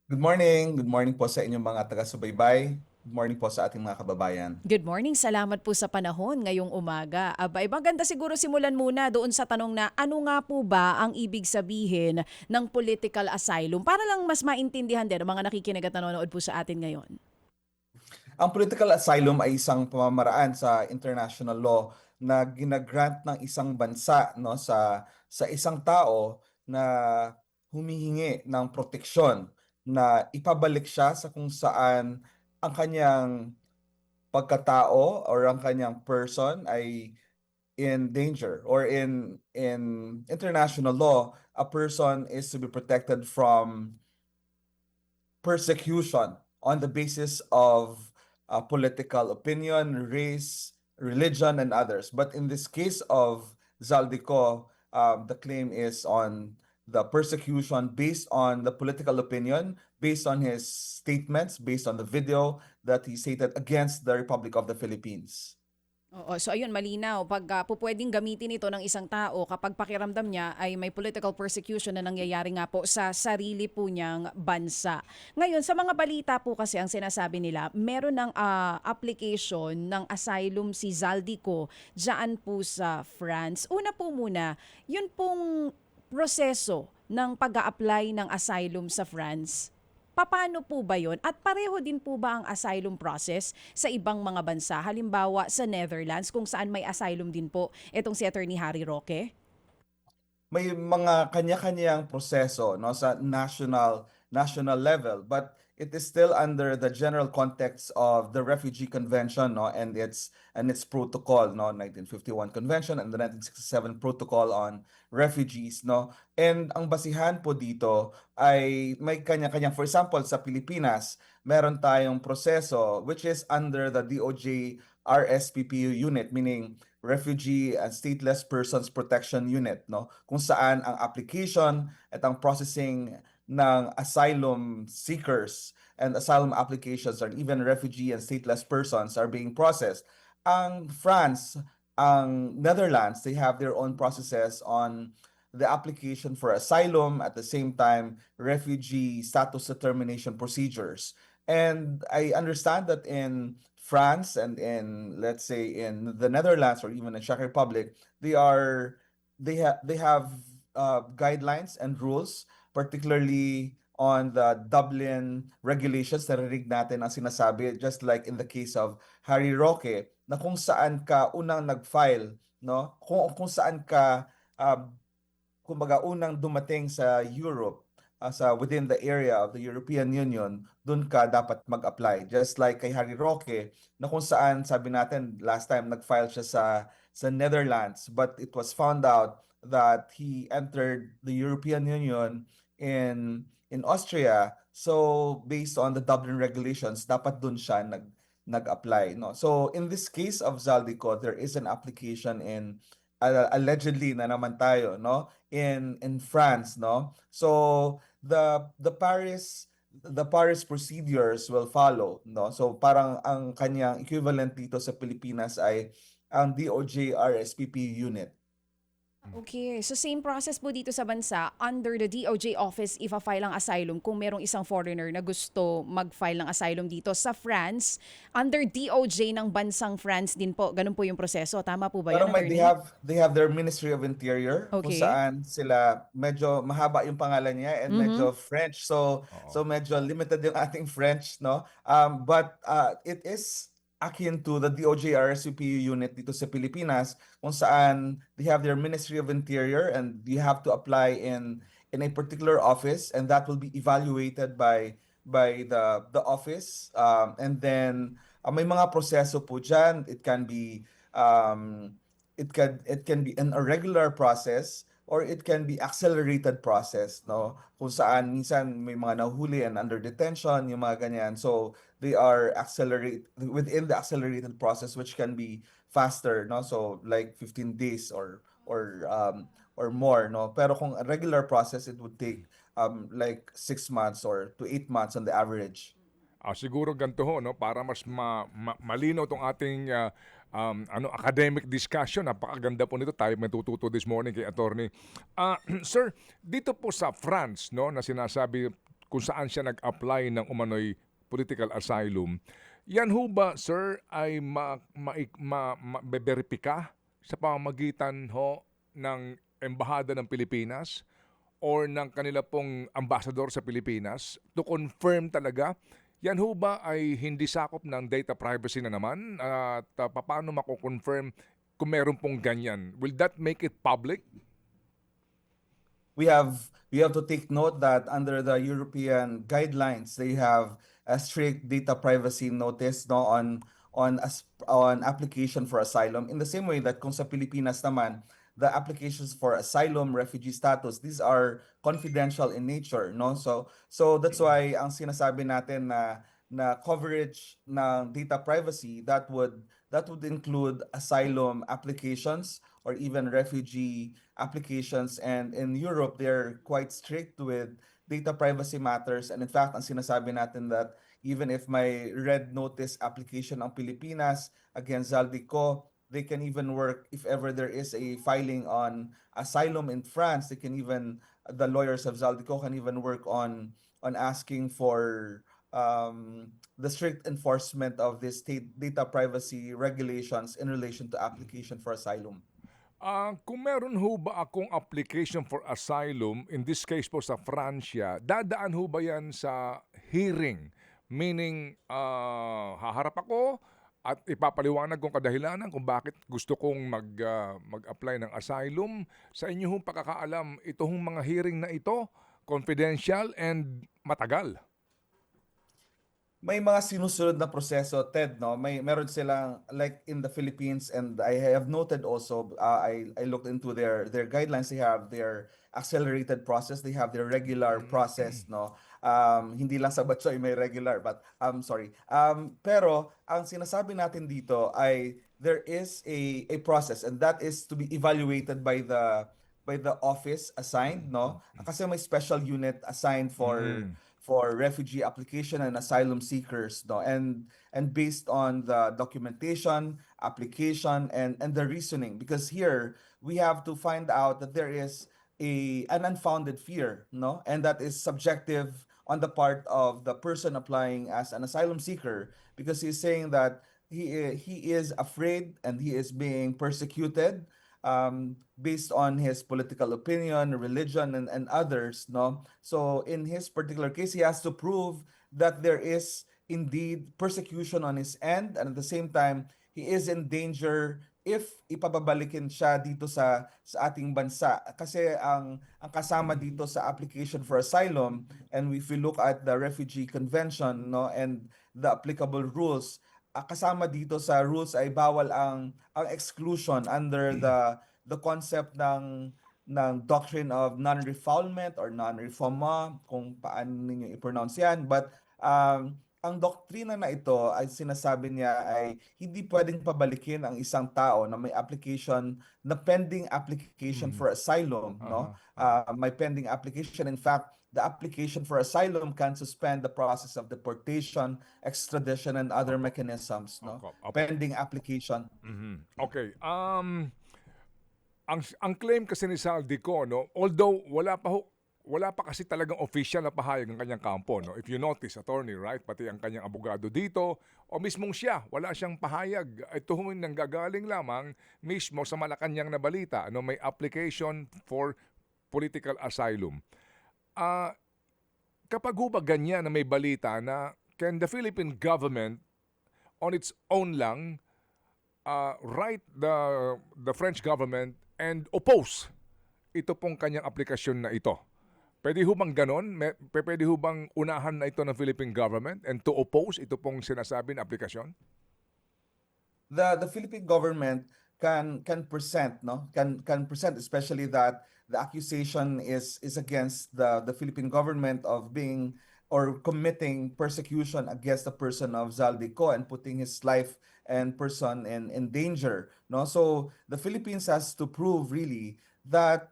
Good morning. Good morning po sa inyong mga taga-subaybay. Good morning po sa ating mga kababayan. Good morning, salamat po sa panahon ngayong umaga. Abay, maganda siguro simulan muna doon sa tanong na ano nga po ba ang ibig sabihin ng political asylum para lang mas maintindihan din ng mga nakikinig at nanonood po sa atin ngayon. Ang political asylum ay isang pamamaraan sa international law na ginagrant ng isang bansa, no, sa isang tao na humihingi ng proteksyon na ipabalik siya sa kung saan ang kanyang pagkatao or ang kanyang person ay in danger, or in international law, a person is to be protected from persecution on the basis of political opinion, race, religion, and others. But in this case of Zaldico, the claim is on the persecution based on the political opinion, based on his statements, based on the video that he stated against the Republic of the Philippines. Oo, so ayun malinaw pag pupwedeng gamitin ito ng isang tao kapag pakiramdam niya ay may political persecution na nangyayari nga po sa sarili po niyang bansa. Ngayon sa mga balita po kasi ang sinasabi nila, meron ng application ng asylum si Zaldico diyan po sa France. Una po muna, yun pong proseso ng pag-a-apply ng asylum sa France. Paano po ba yon? At pareho din po ba ang asylum process sa ibang mga bansa? Halimbawa sa Netherlands kung saan may asylum din po itong si Attorney Harry Roque? May mga kanya-kanyang proseso, no, sa national level, but it is still under the general context of the Refugee Convention, no, and its protocol, no, 1951 Convention and the 1967 Protocol on Refugees, no. And ang basihan po dito ay may kanya-kanyang, for example, sa Pilipinas, meron tayong proseso which is under the DOJ RSPPU unit, meaning Refugee and Stateless Persons Protection Unit, no? Kung saan ang application at ang processing ng asylum seekers and asylum applications or even refugee and stateless persons are being processed. Ang France, ang Netherlands, they have their own processes on the application for asylum, at the same time refugee status determination procedures. And I understand that in France and in, let's say, in the Netherlands or even in Czech Republic, they have guidelines and rules, particularly on the Dublin regulations. Narinig natin ang sinasabi, just like in the case of Harry Roque, na kung saan ka unang nag-file, no? Kung saan ka uh, kumbaga unang dumating sa Europe, sa within the area of the European Union, doon ka dapat mag-apply. Just like kay Harry Roque, na kung saan sabi natin last time nag-file siya sa Netherlands, but it was found out that he entered the European Union in Austria. So based on the Dublin regulations, dapat doon siya nag-apply, no. So in this case of Zaldico, there is an application in allegedly na naman tayo, no, in France, no. So the Paris procedures will follow, no. So parang ang kanyang equivalent dito sa Pilipinas ay ang DOJ RSPP unit. Okay, so same process po dito sa bansa, under the DOJ office ifa-file ang asylum kung merong isang foreigner na gusto mag-file ng asylum dito sa France, under DOJ ng bansang France din po. Ganun po yung proseso. Tama po ba Pero yun, may they attorney? have they have their Ministry of Interior, kung Okay. saan sila, medyo mahaba yung pangalan niya and Mhm. medyo French. So Oo. so medyo limited yung ating French, no. But it is akin to the DOJ RSUPU unit dito sa Pilipinas, kung saan they have their Ministry of Interior and you have to apply in a particular office, and that will be evaluated by the office, and then may mga proseso po diyan. Um, it can be an irregular process, or it can be accelerated process, no, kung saan minsan may mga nahuli and under detention, yung mga ganyan. So they are accelerate within the accelerated process, which can be faster, no, so like 15 days or more, no. Pero kung a regular process, it would take like 6 months or to 8 months on the average. Siguro ganito ho, no, para mas malinaw tong ating academic discussion. Napakaganda po nito. Tayo may tututo this morning kay attorney. Sir, dito po sa France, no, na sinasabi kung saan siya nag-apply ng umano'y political asylum, yan ho ba, sir, ay mabeberipika sa pamamagitan ho ng Embahada ng Pilipinas or ng kanila pong ambassador sa Pilipinas to confirm talaga? Yan ho ba ay hindi sakop ng data privacy na naman? At paano mako-confirm kung meron pong ganyan? Will that make it public? We have to take note that under the European guidelines, they have a strict data privacy notice no on application for asylum. In the same way that kung sa Pilipinas naman, the applications for asylum, refugee status, these are confidential in nature, no? So that's why ang sinasabi natin na coverage ng data privacy that would include asylum applications or even refugee applications. And in Europe, they're quite strict with data privacy matters. And in fact, ang sinasabi natin that even if may red notice application ang Pilipinas against Zaldico, they can even work if ever there is a filing on asylum in France. The lawyers of Zaldico can even work on asking for the strict enforcement of the state data privacy regulations in relation to application for asylum. Kung meron ho ba akong application for asylum, in this case po sa Francia, dadaan ho ba yan sa hearing? Meaning, haharap ako at ipapaliwanag kong kadahilanan kung bakit gusto kong mag-apply ng asylum. Sa inyong pagkakaalam, itong mga hearing na ito, confidential and matagal. May mga sinusunod na proseso, Ted, no? Meron silang like in the Philippines, and I have noted also, I looked into their guidelines. They have their accelerated process, they have their regular process, no? Hindi lang sa Batchoy may regular, but sorry. Pero ang sinasabi natin dito ay there is a process, and that is to be evaluated by the office assigned, no? Kasi may special unit assigned for refugee application and asylum seekers, no? And based on the documentation, application, and the reasoning, because here we have to find out that there is an unfounded fear, no? And that is subjective on the part of the person applying as an asylum seeker, because he's saying that he is afraid and he is being persecuted based on his political opinion, religion, and others, no? So in his particular case, he has to prove that there is indeed persecution on his end, and at the same time, he is in danger if ipababalikin siya dito sa ating bansa. Kasi ang kasama dito sa application for asylum, and if we look at the Refugee Convention, no, and the applicable rules, kasama dito sa rules ay bawal ang exclusion under the concept ng doctrine of non-refoulement or non-refoulement, kung paano ninyo i-pronounce yan. But ang doktrina na ito ay sinasabi niya ay hindi pwedeng pabalikin ang isang tao na may application, na pending application for asylum, no? May pending application. In fact, the application for asylum can suspend the process of deportation, extradition, and other mechanisms, no? Pending application. Okay. Ang claim kasi ni Zaldico, no, although wala pa kasi talagang official na pahayag ng kanyang kampo, no. If you notice, attorney, right, pati ang kanyang abogado dito, o mismong siya, wala siyang pahayag. Ito nang gagaling lamang mismo sa Malacanang na balita, no, may application for political asylum. Kapag ba ganyan na may balita na can the Philippine government on its own lang write the French government and oppose ito pong kanyang aplikasyon na ito? Pwede ho bang ganon? Pwede ho bang unahan na ito ng Philippine government and to oppose ito pong sinasabi na aplikasyon? The Philippine government can present, no, can present, especially that the accusation is against the Philippine government of being or committing persecution against the person of Zaldico and putting his life and person in danger, no? So the Philippines has to prove really that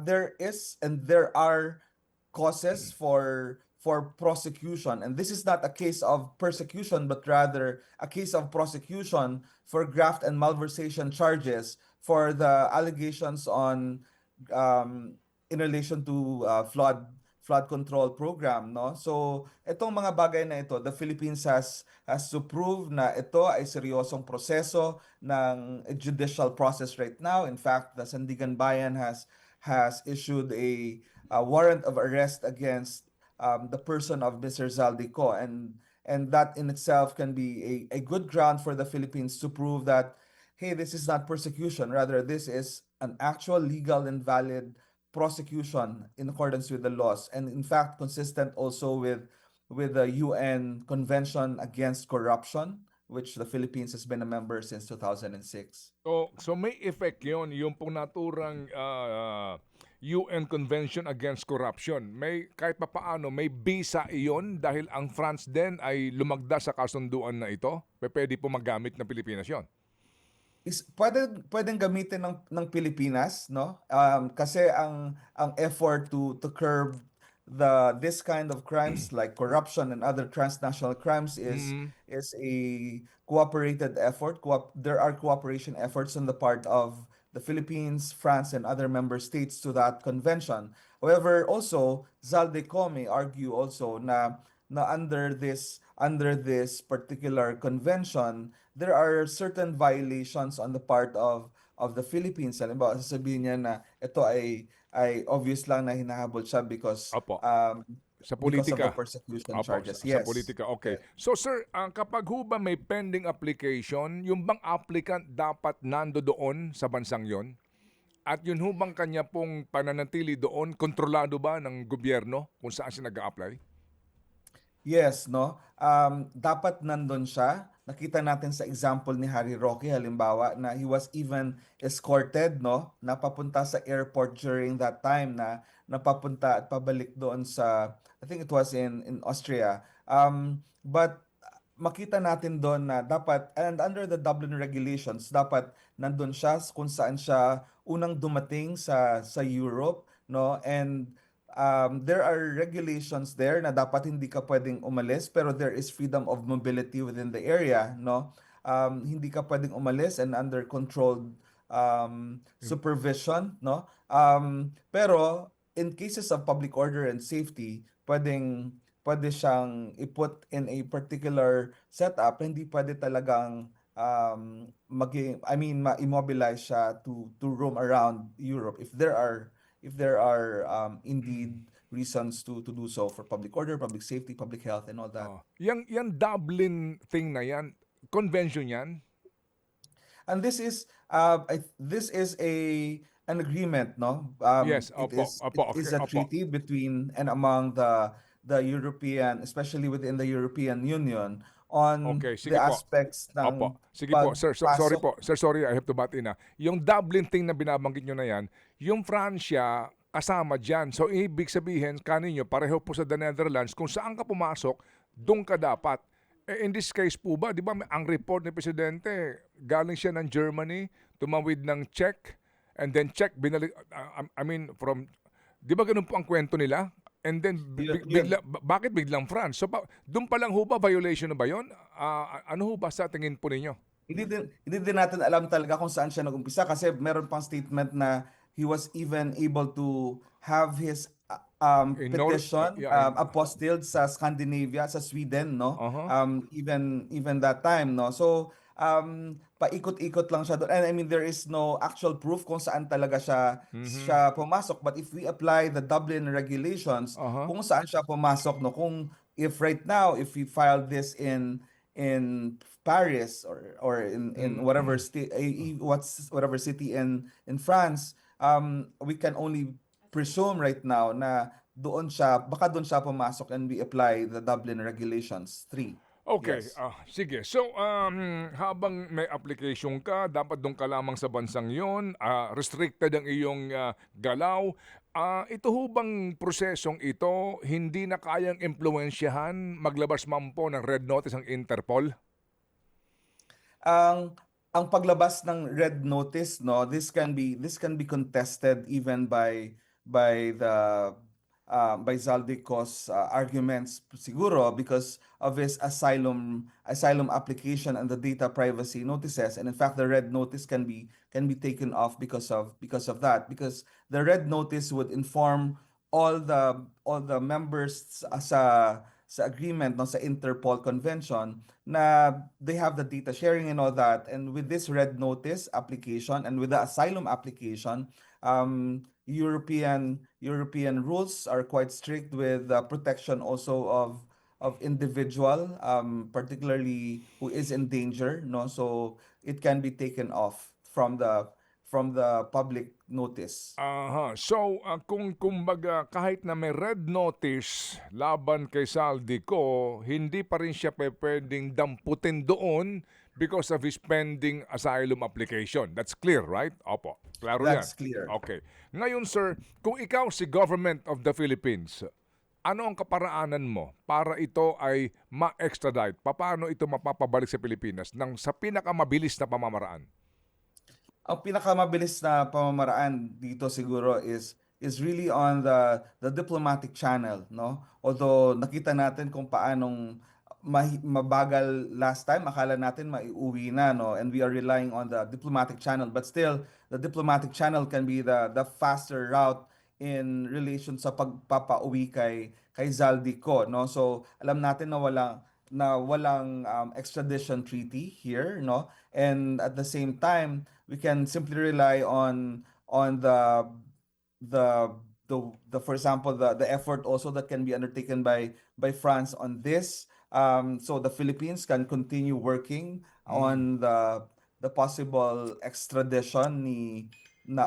there is and there are causes for prosecution, and this is not a case of persecution but rather a case of prosecution for graft and malversation charges for the allegations on in relation to flood flood control program, no? So itong mga bagay na ito, the Philippines has to prove na ito ay seryosong proseso ng judicial process right now. In fact, the Sandigan Bayan has issued a warrant of arrest against the person of Mr. Zaldico, and that in itself can be a good ground for the Philippines to prove that, hey, this is not persecution, rather this is an actual legal and valid prosecution in accordance with the laws, and in fact consistent also with the UN Convention Against Corruption, which the Philippines has been a member since 2006. So may effect yun, yung pong naturang UN Convention Against Corruption. May kahit papaano, may bisa iyon dahil ang France din ay lumagda sa kasunduan na ito. Pwede po magamit ng Pilipinas yon. Pwedeng gamitin ng Pilipinas, no? Kasi ang effort to curb this kind of crimes like corruption and other transnational crimes is a cooperated effort. There are cooperation efforts on the part of the Philippines, France, and other member states to that convention. However, also Zaldico may argue also na under this particular convention, there are certain violations on the part of the Philippines. Halimbawa, sasabihin niya na ito ay obvious lang na hinahabol siya because Opo. Sa because of the politika. persecution Opo, charges. sa Yes. politika. Okay. So sir, kapag ho ba may pending application, yung bang applicant dapat nando doon sa bansang yon? At yun ho bang kanya pong pananatili doon, kontrolado ba ng gobyerno kung saan siya nag-a-apply? Yes, no? Dapat nandun siya. Nakita natin sa example ni Harry Roque, halimbawa, na he was even escorted, no? Napapunta sa airport during that time na napapunta at pabalik doon sa, I think it was in Austria. But makita natin doon na dapat, and under the Dublin regulations, dapat nandun siya kung saan siya unang dumating sa Europe, no? And there are regulations there na dapat hindi ka pwedeng umalis, pero there is freedom of mobility within the area, no? Hindi ka pwedeng umalis and under controlled supervision, no? Pero in cases of public order and safety, pwede siyang i-put in a particular setup, hindi pwede talagang ma-immobilize siya to roam around Europe if there are indeed reasons to do so for public order, public safety, public health, and all that. Yang Dublin thing na yan, convention yan? And this is an agreement, no? Yes, It opo, is opo, it is okay, a opo. treaty between and among the European, especially within the European Union, on Okay, the sige po. aspects Opo. ng Sige po, sir. Sorry pagpasok. po. Sir, sorry. I have to butt in. Yung Dublin thing na binabanggit nyo na yan, yung Fransya, kasama dyan. So, ibig sabihin, kaninyo, pareho po sa the Netherlands, kung saan ka pumasok, doon ka dapat. In this case po ba, di ba, ang report ni Presidente, galing siya ng Germany, tumawid ng Czech, and then Czech, binalik, from, di ba ganun po ang kwento nila? And then, Yun. bakit biglang France? So, doon pa lang ho ba, violation na ba yun? Ano ho ba sa tingin po ninyo? Hindi din natin alam talaga kung saan siya nag-umpisa kasi meron pang statement na he was even able to have his In petition yeah, apostilled sa Scandinavia, sa Sweden, no? Uh-huh. Even that time, no? So paikot-ikot lang siya doon. And I mean, there is no actual proof kung saan talaga siya pumasok. But if we apply the Dublin regulations, Uh-huh. kung saan siya pumasok, no? Kung if right now, if we filed this in Paris or in whatever state, whatever city in France, we can only presume right now na baka doon siya pumasok, and we apply the Dublin regulations 3. Okay, Yes. sige. So, habang may application ka, dapat doon ka lamang sa bansang yon, restricted ang iyong galaw. Ito ho bang prosesong ito, hindi na kayang impluensyahan, maglabas man po ng red notice ang Interpol? Ang paglabas ng red notice, no, this can be contested even by Zaldico's arguments siguro because of his asylum application and the data privacy notices, and in fact the red notice can be taken off because of that, because the red notice would inform all the members sa agreement no sa Interpol Convention na they have the data sharing and all that, and with this red notice application and with the asylum application, European rules are quite strict with the protection also of individual, particularly who is in danger, no, so it can be taken off from the public notice. Aha. So, kung kumbaga kahit na may red notice laban kay Saldico, hindi pa rin siya pwedeng damputin doon because of his pending asylum application. That's clear, right? Opo. Klaro yan. That's clear. Okay. Ngayon, sir, kung ikaw si Government of the Philippines, ano ang kaparaanan mo para ito ay ma-extradite? Paano ito mapapabalik sa Pilipinas sa pinakamabilis na pamamaraan? Ang pinakamabilis na pamamaraan dito siguro is really on the diplomatic channel, no? Although nakita natin kung paanong mabagal last time, akala natin maiuwi na, no? And we are relying on the diplomatic channel, but still the diplomatic channel can be the faster route in relation sa pagpapauwi kay Zaldico, no? So alam natin na walang extradition treaty here, no? And at the same time, we can simply rely on the for example the effort also that can be undertaken by France on this, so the Philippines can continue working on the possible extradition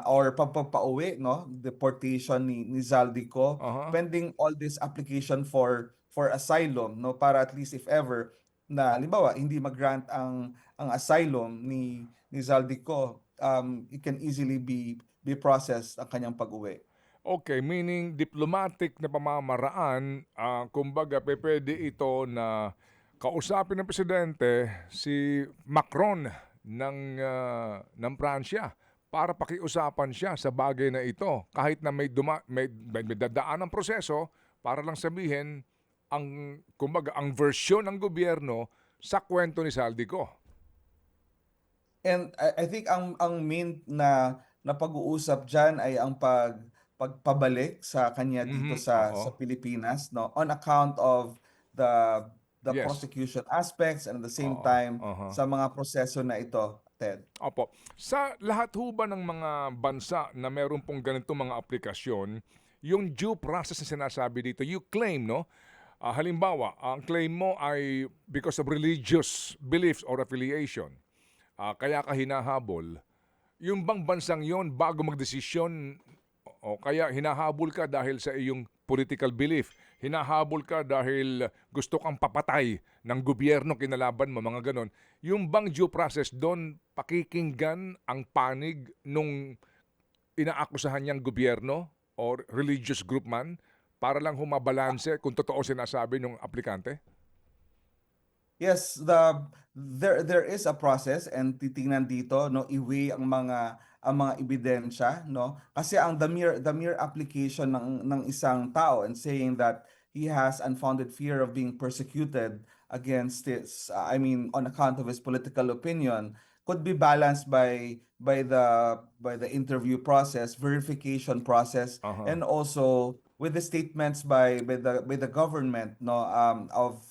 or pagpapauwi, no, deportation ni Zaldico, Aha. pending all this application for asylum, no, para at least if ever na halimbawa hindi mag-grant ang asylum ni Zaldico, it can easily be processed ang kanyang pag-uwi. Okay, meaning diplomatic na pamamaraan, kumbaga pwede ito na kausapin ng presidente si Macron ng Pransya para pakiusapan siya sa bagay na ito kahit na may dadaan ng proseso para lang sabihin kumbaga ang version ng gobyerno sa kwento ni Saldico. And I think ang main na pag-uusap diyan ay ang pagpabalik sa kanya dito sa Oo. Pilipinas, no, on account of the Yes. prosecution aspects and at the same Oo. time Aha. sa mga proseso na ito, Ted. Opo. Sa lahat ho ba ng mga bansa na meron pong ganitong mga aplikasyon, yung due process na sinasabi dito, you claim, no? Halimbawa, ang claim mo ay because of religious beliefs or affiliation. Kaya ka hinahabol. Yung bang bansang yon bago magdesisyon o kaya hinahabol ka dahil sa iyong political belief, hinahabol ka dahil gusto kang papatay ng gobyerno kinalaban mo, mga ganon. Yung bang due process doon, pakikinggan ang panig nung inaakusahan niyang gobyerno or religious group man para lang humabalanse kung totoo sinasabi ng aplikante? Yes, there is a process, and titingnan dito, no, iwi ang mga ebidensya, no, kasi ang the mere application ng isang tao and saying that he has unfounded fear of being persecuted against his I mean on account of his political opinion could be balanced by the interview process, verification process, Aha. and also with the statements by the government, no, of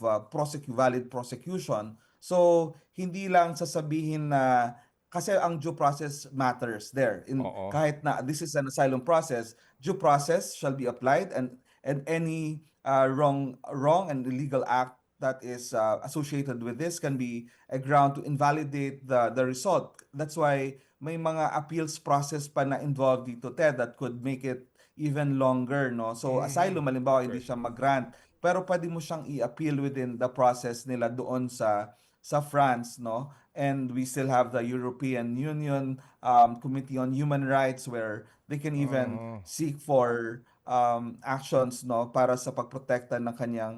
valid prosecution. So hindi lang sasabihin na kasi ang due process matters there in Oo. kahit na this is an asylum process, due process shall be applied, and any wrong and illegal act that is associated with this can be a ground to invalidate the result. That's why may mga appeals process pa na involved dito, Ted, that could make it even longer, no? So asylum, halimbawa, hindi Okay. siya mag-grant, pero pwede mo siyang i-appeal within the process nila doon sa France, no? And we still have the European Union Committee on Human Rights where they can even Ah. seek for actions, no, para sa pagprotekta ng kanyang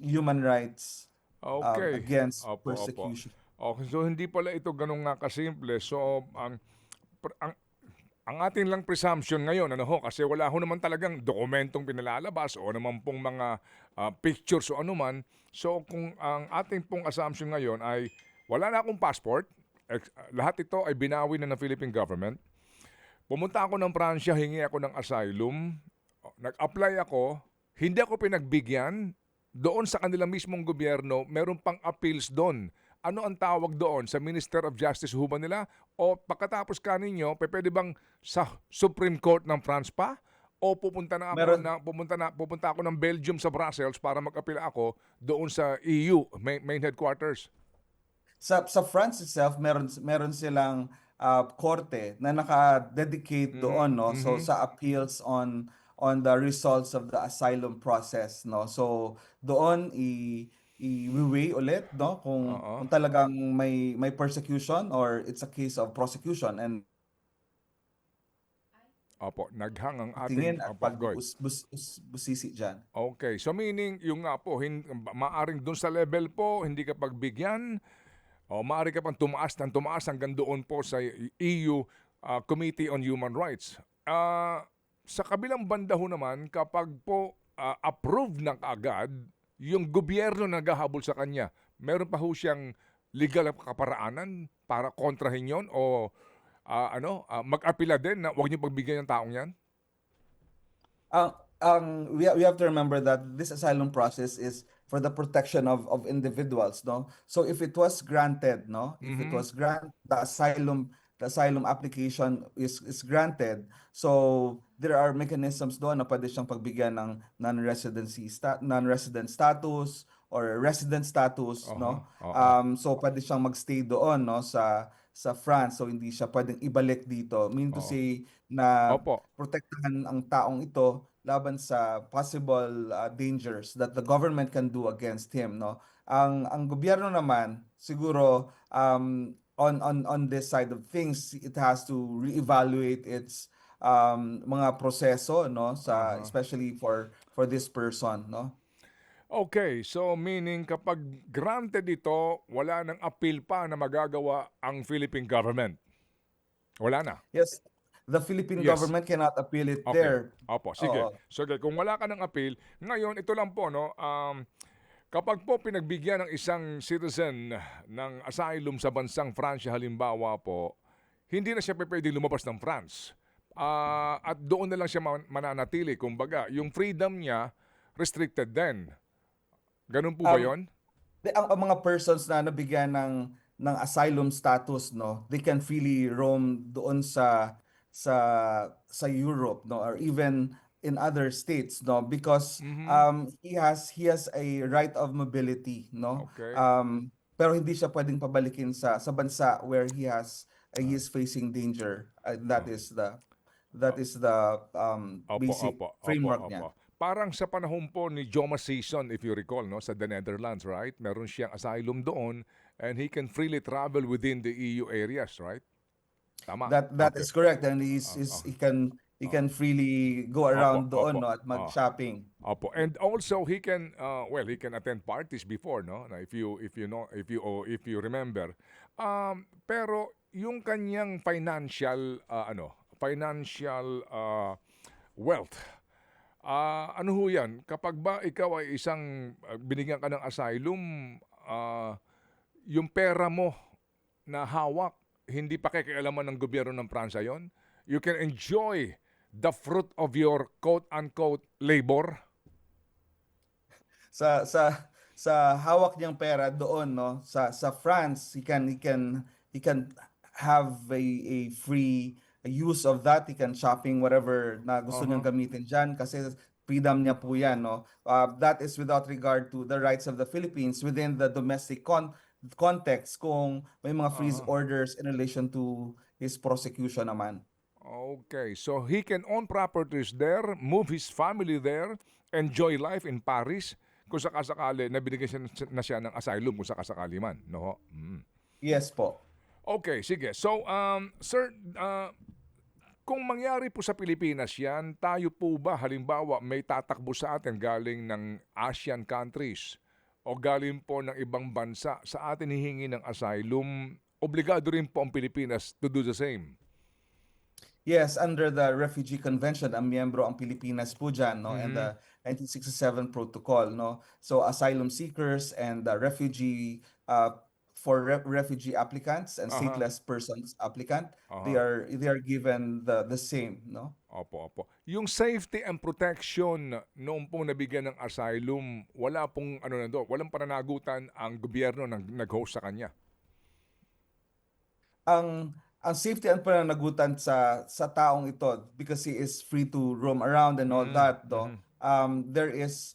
human rights Okay. against Opo, opo. persecution. Okay, so hindi pala ito ganun nga kasimple. So, pr- ang, ang ating lang presumption ngayon, ano ho, kasi wala ho naman talagang dokumentong pinalalabas o naman pong mga pictures o anuman. So, kung ang ating pong assumption ngayon ay wala na akong passport, lahat ito ay binawi na ng Philippine government. Pumunta ako ng Pransya, hingi ako ng asylum. Nag-apply ako, hindi ako pinagbigyan, doon sa kanilang mismong gobyerno, meron pang appeals doon. Ano ang tawag doon? Sa Minister of Justice ho ba nila? O pagkatapos kaninyo, pwede bang sa Supreme Court ng France pa? O Meron pupunta ako ng Belgium sa Brussels para mag-appeal ako doon sa EU main headquarters? sa France itself, meron silang korte na naka-dedicate Mhm, doon, no? So mhm. sa appeals on the results of the asylum process, no? So doon i-weigh ulit, no, Oo. kung talagang may persecution or it's a case of prosecution, and Opo, naghang ang tingin ating at opo, good. busisi diyan. Okay, so meaning yung nga po, maaring doon sa level po, hindi ka pagbigyan, o maaari ka pang tumaas ng tumaas hanggang doon po sa EU Committee on Human Rights. Sa kabilang banda ho naman, kapag po approved ng kaagad, yung gobyerno naghahabol sa kanya, meron pa ho siyang legal na kaparaanan para kontrahin yon o mag-apila din na huwag niyo pagbigyan ng taong yan? We have to remember that this asylum process is for the protection of individuals, no? So if it was granted, no, if it Mhm. was the asylum application is granted, so there are mechanisms doon na pwede siyang pagbigyan ng non-resident status or resident status, Aha, no? oo. So pwede siyang magstay doon, no, sa France, so hindi siya pwedeng ibalik dito. Mean to Oo. say na Opo. protektahan ang taong ito laban sa possible dangers that the government can do against him, no. Ang gobyerno naman siguro, on this side of things, it has to reevaluate its mga proseso, no, sa Aha. especially for this person, no. Okay, so meaning kapag granted ito, wala nang appeal pa na magagawa ang Philippine government. Wala na. Yes, the Philippine Yes. government cannot appeal it Okay. there. Opo, sige. Oo. Sige, kung wala ka ng appeal, ngayon ito lang po no, kapag po pinagbigyan ng isang citizen ng asylum sa bansang Pransya halimbawa po, hindi na siya pwedeng lumabas ng France. At doon na lang siya mananatili. Kumbaga, yung freedom niya restricted din. Ganun po ba Um, 'yon? ang mga persons na nabigyan ng asylum status, no, they can freely roam doon sa sa Europe, no, or even in other states, no, because Mhm. he has a right of mobility, no. Okay. Pero hindi siya pwedeng pabalikin sa bansa where he is facing danger. Oh, That is the opo, basic opo, opo, framework opo. niya. Parang sa panahon po ni Joma Season, if you recall, no, sa the Netherlands, right? Meron siyang asylum doon and he can freely travel within the EU areas, right? Tama. That Okay. is correct, and Oh, he oh. can freely go Opo, around opo. doon, no, at Oh, mag-shopping. opo. And also he can he can attend parties before, no? Na if you remember. Pero yung kanyang financial wealth. Ano ho 'yan? Kapag ba ikaw ay isang binigyan ka ng asylum, yung pera mo na hawak, hindi pakikialaman ng gobyerno ng Pransa 'yon. You can enjoy the fruit of your quote-unquote labor. Sa hawak niyang pera doon, no, sa France, he can have a free use of that. He can shopping whatever na gusto niyang Uh-huh. gamitin diyan kasi freedom niya po 'yan, no. That is without regard to the rights of the Philippines within the domestic context, kung may mga freeze Uh-huh. orders in relation to his prosecution naman. Okay, so he can own properties there, move his family there, enjoy life in Paris kung sakasakali na binigyan na siya ng asylum kung sakasakali man, no ho? Mm. Yes po. Okay, sige. So, sir, kung mangyari po sa Pilipinas yan, tayo po ba halimbawa may tatakbo sa atin galing ng Asian countries o galing po ng ibang bansa sa atin hihingi ng asylum, obligado rin po ang Pilipinas to do the same? Yes, under the Refugee Convention, ang miyembro ang Pilipinas po dyan, no, and Mhm. the 1967 Protocol, no. So asylum seekers and refugee for refugee applicants and Aha. stateless persons applicant, they Aha. are given the same, no? Opo, opo. Yung safety and protection noong pong nabigyan ng asylum, wala pong ano na doon, walang pananagutan ang gobyerno nag-host sa kanya. Ang safety and pananagutan sa taong ito, because he is free to roam around and all that, Mhm. there is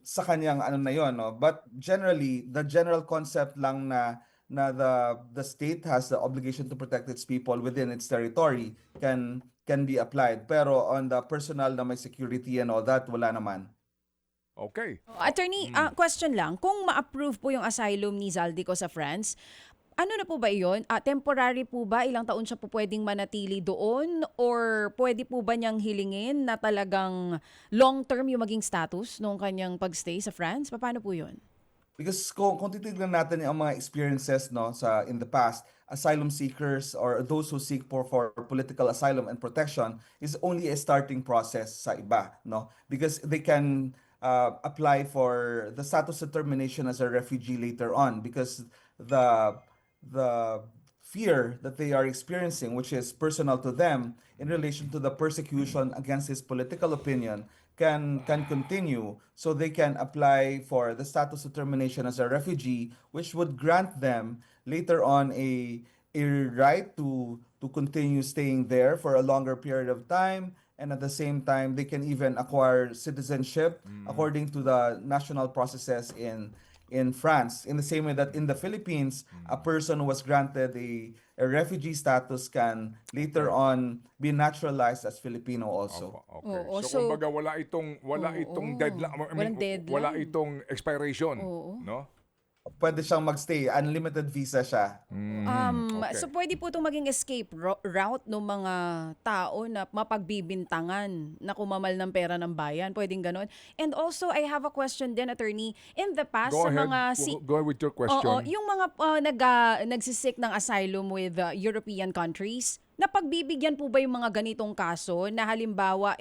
sa kanyang ano na yon, no? But generally, the general concept lang na the state has the obligation to protect its people within its territory can be applied, pero on the personal na may security and all that, wala naman. Okay. Attorney, question lang, kung ma-approve po yung asylum ni Zaldico sa France, ano na po ba iyon? Temporary po ba? Ilang taon siya po pwedeng manatili doon? Or pwede po ba niyang hilingin na talagang long-term yung maging status nung kanyang pagstay sa France? Paano po yun? Because kung titignan natin yung mga experiences, no, in the past, asylum seekers or those who seek for political asylum and protection is only a starting process sa iba, no? Because they can apply for the status determination as a refugee later on, because the fear that they are experiencing, which is personal to them in relation to the persecution against his political opinion, can continue, so they can apply for the status determination as a refugee, which would grant them later on a right to continue staying there for a longer period of time, and at the same time they can even acquire citizenship according to the national processes in France. In the same way that in the Philippines, a person who was granted a refugee status can later Okay. on be naturalized as Filipino also. Opo, okay. Oo, So, kumbaga wala itong Oo, deadline, walang wala deadline. itong expiration, Oo. no? Pwede siyang magstay, unlimited visa siya. Okay. So pwede po itong maging escape route ng mga tao na mapagbibintangan na kumamal ng pera ng bayan. Pwedeng ganon. And also, I have a question din, attorney. In the past, Go sa ahead. mga... Go ahead with your Oo, question. yung mga nagsisik ng asylum with European countries, napagbibigyan po ba yung mga ganitong kaso na halimbawa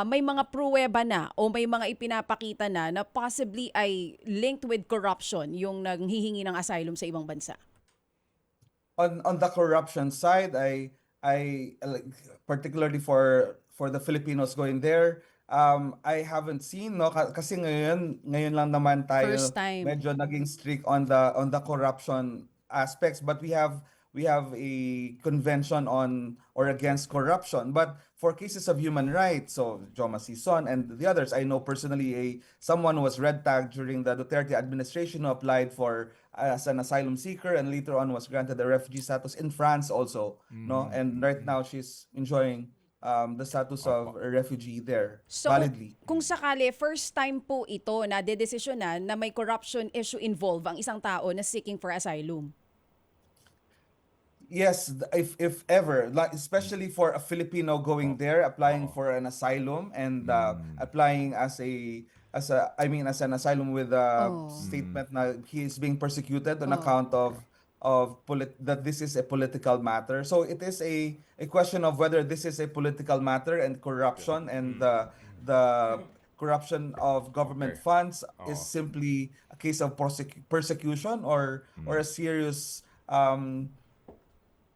may mga pruweba na o may mga ipinapakita na possibly ay linked with corruption yung nanghihingi ng asylum sa ibang bansa? On the corruption side, I like, particularly for the Filipinos going there, I haven't seen, no, kasi ngayon lang naman tayo First time. medyo naging strict on the corruption aspects, but we have a convention on or against corruption. But for cases of human rights, so Joma Sison and the others, I know personally someone who was red tagged during the Duterte administration who applied for as an asylum seeker and later on was granted a refugee status in France also, no? And right now she's enjoying the status of a refugee there So validly. kung sakali, first time po ito na dedesisyonan na may corruption issue involved ang isang tao na seeking for asylum. Yes, if ever, like especially for a Filipino going there, applying for an asylum and applying as an asylum with a Oh. statement na he is being persecuted on account of that this is a political matter. So it is a question of whether this is a political matter and corruption, and the corruption of government Okay. funds is simply a case of persecution or a serious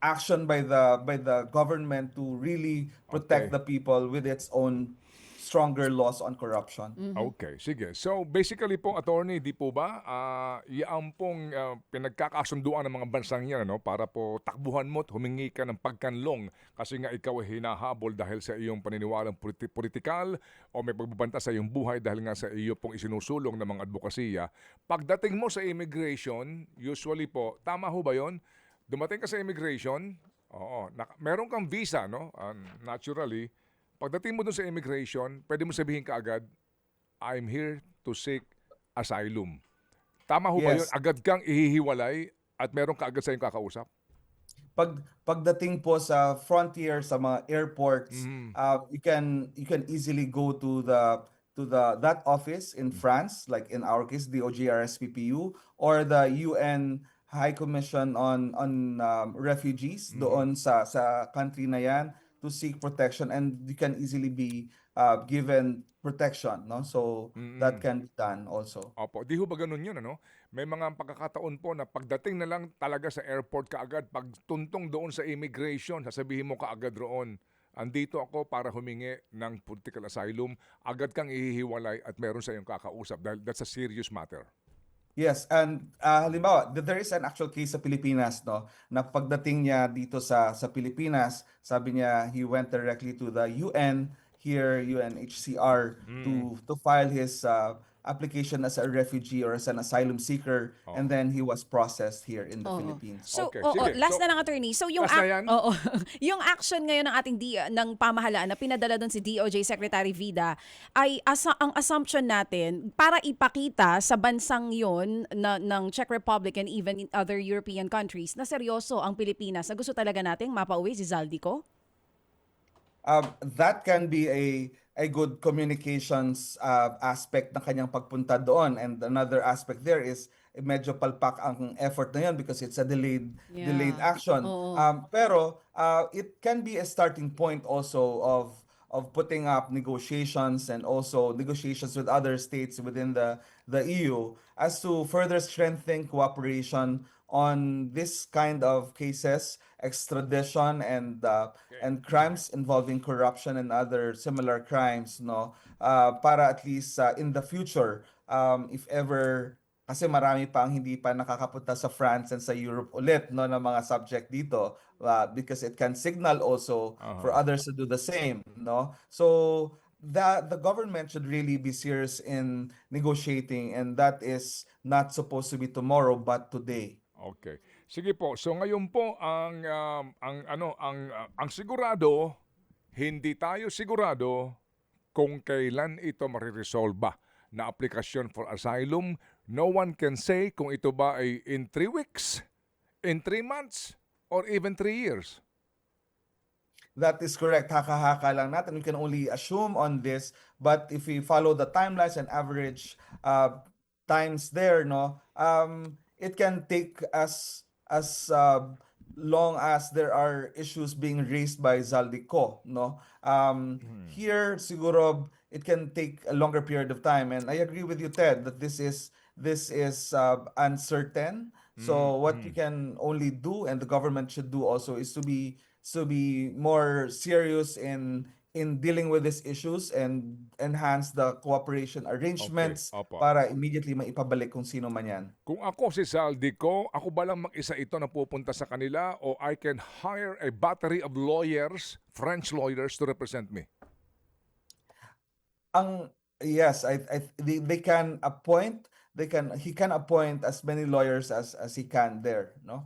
action by the government to really protect Okay. the people with its own stronger laws on corruption. Okay, sige. So basically po, attorney, di po ba, yan pong pinagkakasunduan ng mga bansang yan, no, para po takbuhan mo at humingi ka ng pagkanlong kasi nga ikaw ay hinahabol dahil sa iyong paniniwalang politikal o may pagbabanta sa iyong buhay dahil nga sa iyo pong isinusulong ng mga advokasya. Pagdating mo sa immigration, usually po, tama ho ba yon? Dumating ka sa immigration, oo, meron kang visa, no? Naturally, pagdating mo dun sa immigration, pwede mo sabihin kaagad, I'm here to seek asylum. Tama ho ba yun? Yes. Agad kang ihihiwalay at meron kaagad sa iyong kakausap? Pagdating po sa frontier sa mga airports, you can easily go to that office in France, like in our case the OGRSPPU, or the UN High Commission on Refugees doon sa country na yan to seek protection, and you can easily be given protection, no? So that can be done also. Opo, di ho ba ganun yun, ano? May mga pagkakataon po na pagdating na lang talaga sa airport kaagad, pag tuntong doon sa immigration, sasabihin mo kaagad roon, andito ako para humingi ng political asylum, agad kang ihihiwalay at meron sa iyong kakausap dahil that's a serious matter. Yes, and halimbawa, there is an actual case sa Pilipinas, no, na pagdating niya dito sa Pilipinas, sabi niya he went directly to the UN here, UNHCR, to file his application as a refugee or as an asylum seeker, and then he was processed here in the Oo. Philippines. So, Okay, oo, sige. last So, na lang, attorney. So, yung, last na yan? oo, yung action ngayon ng ating ng pamahalaan na pinadala doon si DOJ Secretary Vida ay ang assumption natin para ipakita sa bansang yon ng Czech Republic and even in other European countries na seryoso ang Pilipinas na gusto talaga nating mapauwi si Zaldico? That can be a good communications aspect ng kanyang pagpunta doon, and another aspect there is medyo palpak ang effort na yun because it's a delayed Yeah. action. Oo. Pero it can be a starting point also of putting up negotiations and also negotiations with other states within the EU as to further strengthen cooperation on this kind of cases, extradition and crimes involving corruption and other similar crimes, no, para at least in the future, if ever, kasi marami pa ang hindi pa nakakapunta sa France and sa Europe ulit, no, ng mga subject dito, because it can signal also for others to do the same, no. So the government should really be serious in negotiating, and that is not supposed to be tomorrow but today. Okay. Sige po. So ngayon po ang sigurado, hindi tayo sigurado kung kailan ito mariresolba na aplikasyon for asylum. No one can say kung ito ba ay in 3 weeks, in 3 months, or even 3 years. That is correct. Haka-haka lang natin. We can only assume on this, but if we follow the timelines and average times there, no, it can take as long as there are issues being raised by Zaldico, no. Here siguro it can take a longer period of time, and I agree with you, Ted, that this is uncertain. So what we can only do, and the government should do also, is to be more serious in dealing with these issues and enhance the cooperation arrangements Opo. para immediately maipabalik kung sino man yan. Kung ako si Zaldico, ako ba lang mag-isa ito na pupunta sa kanila o I can hire a battery of lawyers, French lawyers to represent me? Yes, they can appoint, he can appoint as many lawyers as he can there, no?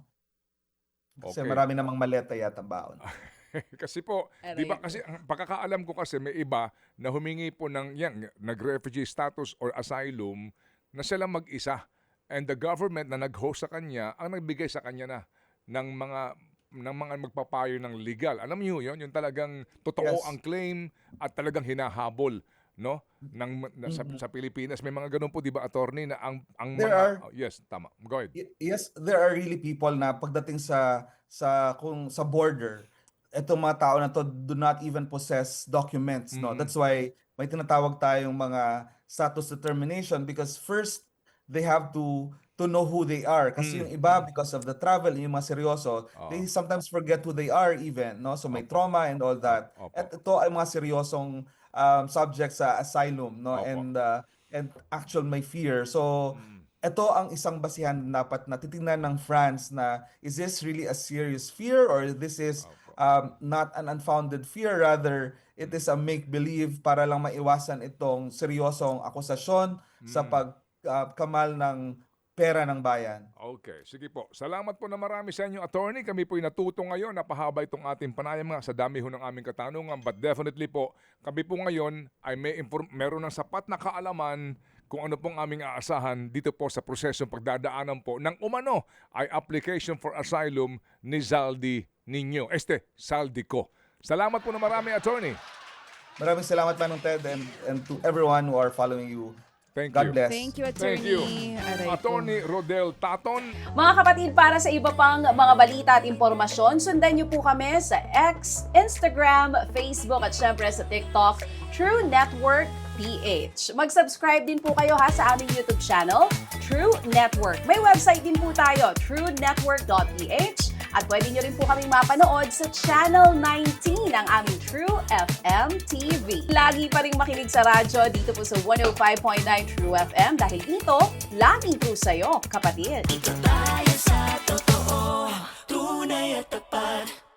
Kasi Okay. marami namang maleta yata baon. Kasi po, di ba kasi ang pagkakaalam ko kasi may iba na humingi po ng nag-refugee status or asylum na sila mag-isa. And the government na nag-host sa kanya ang nagbigay sa kanya na ng mga magpapayo ng legal. Alam niyo yun, yung talagang totoo Yes. ang claim at talagang hinahabol, no? Sa Pilipinas may mga ganun po, di ba, attorney, na ang There mga are. yes, tama. Go ahead. Yes, there are really people na pagdating sa border, etong mga tao na to do not even possess documents, no. That's why may tinatawag tayong mga status determination, because first they have to know who they are, kasi yung iba, because of the travel, yung mga seryoso, they sometimes forget who they are even, no. So may trauma and all that. Opo. At ito ay mga seryosong subject sa asylum, no, Opo. and actual may fear. So ito ang isang basihan na dapat na titingnan ng France, na is this really a serious fear, or this is not an unfounded fear, rather it is a make-believe para lang maiwasan itong seryosong akusasyon sa pagkamal ng pera ng bayan. Okay, sige po. Salamat po na marami sa inyo, attorney. Kami po'y natuto ngayon. Napahaba itong ating panayam nga sa dami ho ng aming katanungan. But definitely po, kami po ngayon ay meron ng sapat na kaalaman kung ano pong aming aasahan dito po sa prosesong pagdadaanan po ng umano ay application for asylum ni Zaldi Niño. Zaldico. Salamat po na marami, attorney. Maraming salamat, Manong Ted, and to everyone who are following you. Thank God you. bless. Thank you, Thank attorney. you. Aray ko. Attorney Rodel Taton. Mga kapatid, para sa iba pang mga balita at impormasyon, sundan niyo po kami sa X, Instagram, Facebook at syempre sa TikTok, True Network Mag-subscribe din po kayo ha sa aming YouTube channel, True Network. May website din po tayo, truenetwork.ph, at pwede nyo rin po kaming mapanood sa Channel 19 ng aming True FM TV. Lagi pa rin makinig sa radyo dito po sa 105.9 True FM dahil dito, laging true sa'yo, kapatid. Dito tayo sa totoo, tunay at tapat.